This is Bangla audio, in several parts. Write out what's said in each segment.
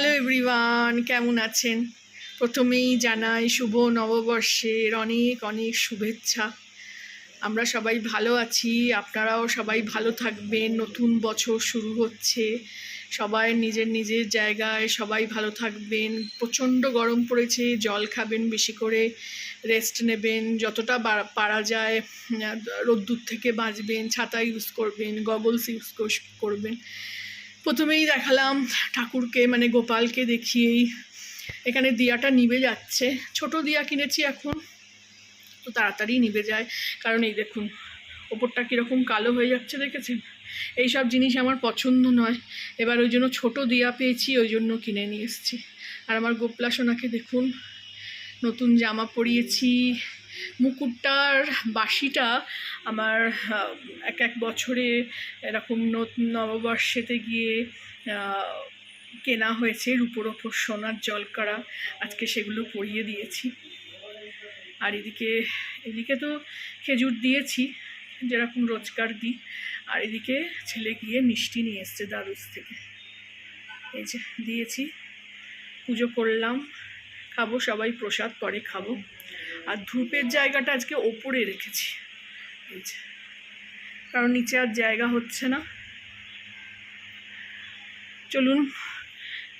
হ্যালো এভরিওয়ান, কেমন আছেন? প্রথমেই জানাই শুভ নববর্ষের অনেক অনেক শুভেচ্ছা। আমরা সবাই ভালো আছি, আপনারাও সবাই ভালো থাকবেন। নতুন বছর শুরু হচ্ছে, সবাই নিজের নিজের জায়গায় সবাই ভালো থাকবেন। প্রচণ্ড গরম পড়েছে, জল খাবেন বেশি করে, রেস্ট নেবেন, যতটা পারা যায় রোদ্দুর থেকে বাঁচবেন, ছাতা ইউজ করবেন, গগলস ইউজ করবেন। প্রথমেই দেখালাম ঠাকুরকে, মানে গোপালকে দেখিয়েই এখানে দিয়াটা নিভে যাচ্ছে। ছোট দিয়া কিনেছি এখন, তো তাড়াতাড়ি নিভে যায়, কারণ এই দেখুন ওপরটা কীরকম কালো হয়ে যাচ্ছে, দেখেছেন? এইসব জিনিস আমার পছন্দ নয়। এবার ওই জন্য ছোটো দিয়া পেয়েছি, ওই জন্য কিনে নিয়ে এসেছি। আর আমার গোপলা সোনাকে দেখুন, নতুন জামা পরিয়েছি। মুকুটটার বাঁশিটা আমার এক বছরে এরকম নতুন নববর্ষেতে গিয়ে কেনা হয়েছে, রূপোর ওপর সোনার জলকারা। আজকে সেগুলো পরিয়ে দিয়েছি। আর এদিকে তো খেজুর দিয়েছি, যেরকম রোজকার দিই। আর এদিকে ছেলে গিয়ে মিষ্টি নিয়ে এসছে দাদুস থেকে, এই যে দিয়েছি। পুজো করলাম, খাবো, সবাই প্রসাদ পরে খাবো। আর ধূপের জায়গাটা আজকে ওপরে রেখেছি, এই যে, কারণ নিচে আর জায়গা হচ্ছে না। চলুন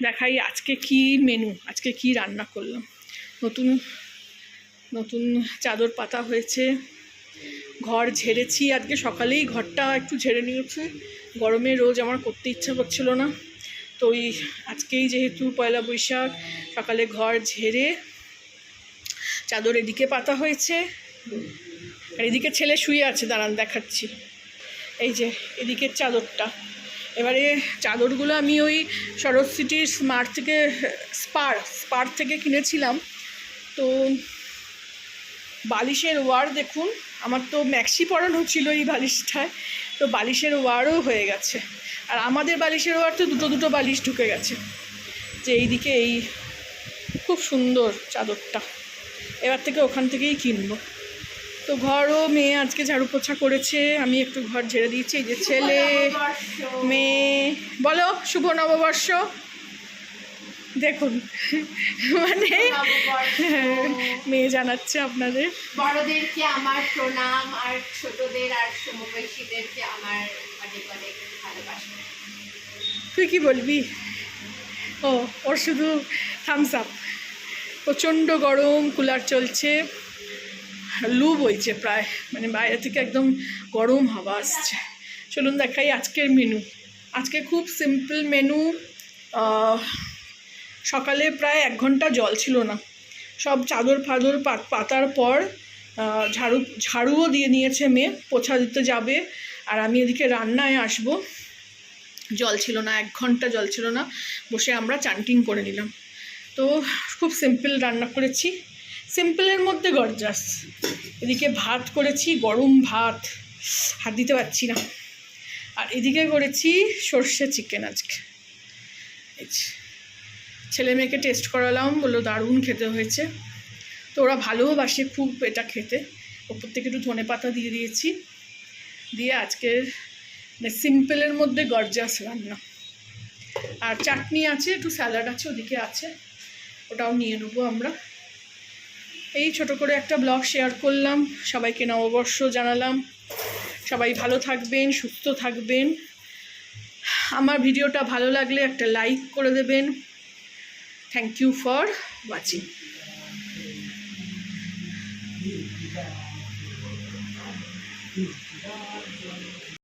দেখাই আজকে কি মেনু, আজকে কি রান্না করলাম। নতুন চাদর পাতা হয়েছে, ঘর ঝেড়েছি। আজকে সকালেই ঘরটা একটু ঝেড়ে নিয়েছি, গরমে রোজ আমার করতে ইচ্ছা করছিল না। তো ওই আজকেই যেহেতু পয়লা বৈশাখ, সকালে ঘর ঝেড়ে চাদর এদিকে পাতা হয়েছে। আর এদিকে ছেলে শুয়ে আছে, দাঁড়ান দেখাচ্ছি। এই যে এদিকের চাদরটা, এবারে চাদরগুলো আমি ওই শরৎ সিটির স্পার থেকে কিনেছিলাম। তো বালিশের ওয়ার দেখুন, আমার তো ম্যাক্সি পরানো ছিল এই বালিশটায়, তো বালিশের ওয়ারও হয়ে গেছে। আর আমাদের বালিশের ওয়ার তো দুটো বালিশ ঢুকে গেছে। যে এইদিকে এই খুব সুন্দর চাদরটা, এবার থেকে ওখান থেকেই কিনবো। তো ঘরও মেয়ে আজকে ঝাড়ু পোছা করেছে, আমি একটু ঘর ঝেড়ে দিয়েছি। এই যে ছেলে মেয়ে, বলো শুভ নববর্ষ। দেখুন মানে মেয়ে জানাচ্ছে আপনাদের। বড়দেরকে আমার প্রণাম, আর ছোটদের আর সমবয়সীদেরকে আমার অনেক অনেক ভালোবাসা। তুই কি বলবি? ওর শুধু থামস আপ। প্রচণ্ড গরম, কুলার চলছে, লু বইছে প্রায়, মানে বাইরে থেকে একদম গরম হাওয়া আসছে। চলুন দেখাই আজকের মেনু। আজকে খুব সিম্পল মেনু। সকালে প্রায় 1 ঘন্টা জল ছিল না, সব চাদর ফাদর পাতার পর ঝাড়ুও দিয়ে নিয়েছে মেয়ে, পোছা দিতে যাবে। আর আমি এদিকে রান্নায় আসব, জল ছিল না, 1 ঘন্টা জল ছিল না, বসে আমরা চানটিং করে নিলাম। তো খুব সিম্পল রান্না করেছি, সিম্পলের মধ্যে গর্জাস। এদিকে ভাত করেছি, গরম ভাত, হাত দিতে পারছি না। আর এদিকে করেছি সর্ষে চিকেন আজকে। ছেলে মেয়েকে টেস্ট করালাম, বললো দারুণ খেতে হয়েছে। তো ওরা ভালোবাসে খুব এটা খেতে। ওপর থেকে একটু ধনে পাতা দিয়ে দিয়েছি, দিয়ে আজকের সিম্পলের মধ্যে গর্জাস রান্না। আর চাটনি আছে, একটু স্যালাড আছে, ওদিকে আছে, ওটাও নিয়ে নেবো আমরা। এই ছোট করে একটা ব্লগ শেয়ার করলাম, সবাইকে নববর্ষ জানালাম। সবাই ভালো থাকবেন, সুস্থ থাকবেন। আমার ভিডিওটা ভালো লাগলে একটা লাইক করে দেবেন। Thank you for watching.